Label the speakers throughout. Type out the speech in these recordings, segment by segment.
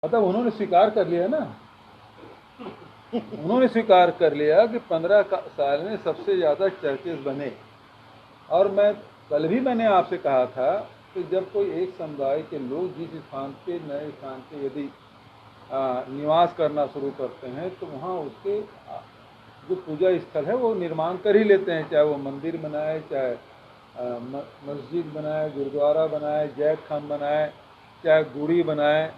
Speaker 1: मतलब उन्होंने स्वीकार कर लिया ना, उन्होंने स्वीकार कर लिया कि 15 साल में सबसे ज़्यादा चर्चेज बने। और कल भी मैंने आपसे कहा था कि जब कोई एक समुदाय के लोग जिस स्थान पे नए स्थान पे यदि निवास करना शुरू करते हैं तो वहाँ उसके जो पूजा स्थल है वो निर्माण कर ही लेते हैं, चाहे वो मंदिर बनाए, चाहे मस्जिद बनाए, गुरुद्वारा बनाए, जैत खान बनाए, चाहे गुड़ी बनाए,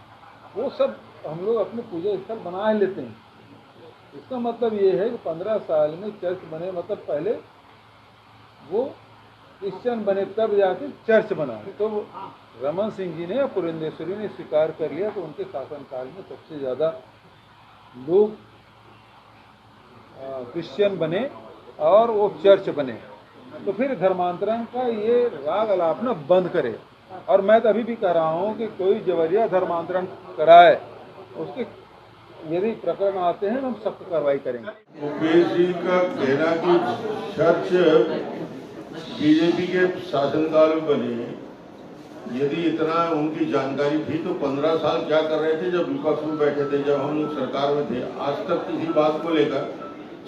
Speaker 1: वो सब हम लोग अपने पूजा स्थल बना ही लेते हैं। इसका मतलब ये है कि 15 साल में चर्च बने, मतलब पहले वो क्रिश्चियन बने तब जाके चर्च बना। तो रमन सिंह जी ने या पुरंदेश्वरी ने स्वीकार कर लिया तो उनके शासनकाल में सबसे ज़्यादा लोग क्रिश्चियन बने और वो चर्च बने। तो फिर धर्मांतरण का ये राग अलापना बंद करे। और मैं तो अभी भी कह रहा हूँ कि कोई जबरिया धर्मांतरण कराए, उसके यदि प्रकरण आते हैं तो हम सख्त कार्रवाई करेंगे।
Speaker 2: भूपेश जी का कहना कि चर्च बीजेपी के शासनकाल में बने, यदि इतना उनकी जानकारी थी तो 15 साल क्या कर रहे थे जब विपक्ष में बैठे थे, जब हम लोग सरकार में थे। आज तक किसी बात को लेकर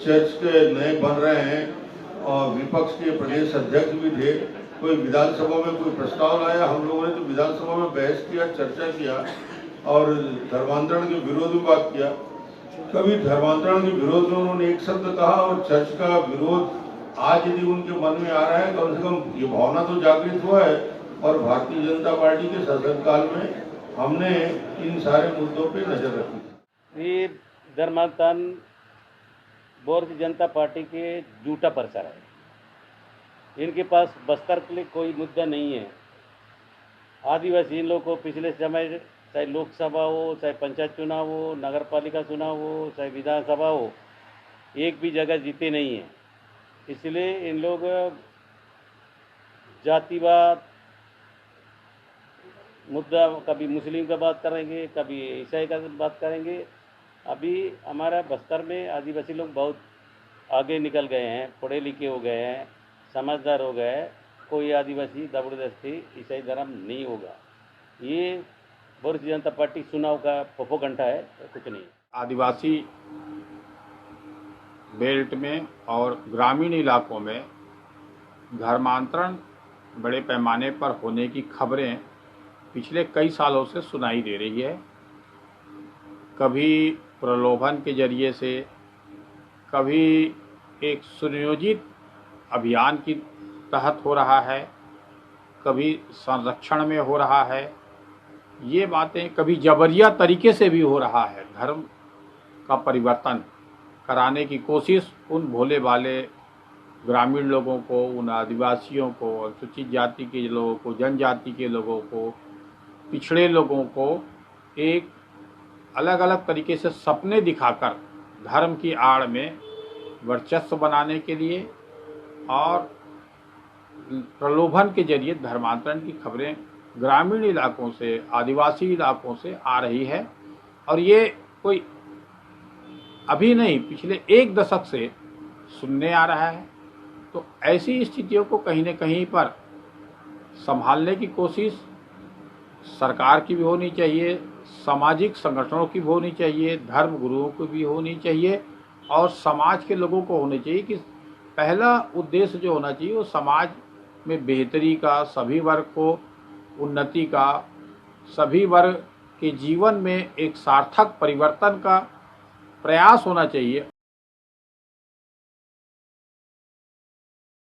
Speaker 2: चर्च के नए बन रहे हैं और विपक्ष के प्रदेश अध्यक्ष भी थे, कोई विधानसभा में कोई प्रस्ताव लाया, हम लोगों ने तो विधानसभा में बहस किया, चर्चा किया और धर्मांतरण के विरोध में बात किया। कभी धर्मांतरण के विरोध में उन्होंने एक शब्द कहा और चर्च का विरोध आज यदि उनके मन में आ रहा है, कम से कम ये भावना तो जागृत हुआ है। और भारतीय जनता पार्टी के शासनकाल में हमने इन सारे मुद्दों पे नजर रखी।
Speaker 3: ये धर्मांतरण भारतीय जनता पार्टी के झूठा प्रचार है। इनके पास बस्तर के लिए कोई मुद्दा नहीं है। आदिवासी लोग को पिछले समय चाहे लोकसभा हो, चाहे पंचायत चुनाव हो, नगर पालिका चुनाव हो, चाहे विधानसभा हो, एक भी जगह जीते नहीं हैं। इसलिए इन लोग जातिवाद मुद्दा, कभी मुस्लिम का बात करेंगे, कभी ईसाई का बात करेंगे। अभी हमारा बस्तर में आदिवासी लोग बहुत आगे निकल गए हैं, पढ़े लिखे हो गए हैं, समझदार हो गए हैं। कोई आदिवासी ज़बरदस्ती ईसाई धर्म नहीं होगा। ये भारतीय जनता पार्टी चुनाव का प्रोपेगेंडा है, कुछ नहीं।
Speaker 4: आदिवासी बेल्ट में और ग्रामीण इलाकों में धर्मांतरण बड़े पैमाने पर होने की खबरें पिछले कई सालों से सुनाई दे रही है। कभी प्रलोभन के जरिए से, कभी एक सुनियोजित अभियान की तहत हो रहा है, कभी संरक्षण में हो रहा है। ये बातें कभी जबरिया तरीके से भी हो रहा है। धर्म का परिवर्तन कराने की कोशिश उन भोले भाले ग्रामीण लोगों को, उन आदिवासियों को, अनुसूचित जाति के लोगों को, जनजाति के लोगों को, पिछड़े लोगों को एक अलग अलग तरीके से सपने दिखाकर धर्म की आड़ में वर्चस्व बनाने के लिए और प्रलोभन के जरिए धर्मांतरण की खबरें ग्रामीण इलाकों से, आदिवासी इलाकों से आ रही है। और ये कोई अभी नहीं, पिछले एक दशक से सुनने आ रहा है। तो ऐसी स्थितियों को कहीं न कहीं पर संभालने की कोशिश सरकार की भी होनी चाहिए, सामाजिक संगठनों की भी होनी चाहिए, धर्म गुरुओं की भी होनी चाहिए और समाज के लोगों को होनी चाहिए। कि पहला उद्देश्य जो होना चाहिए वो समाज में बेहतरी का, सभी वर्ग को उन्नति का, सभी वर्ग के जीवन में एक सार्थक परिवर्तन का प्रयास होना चाहिए।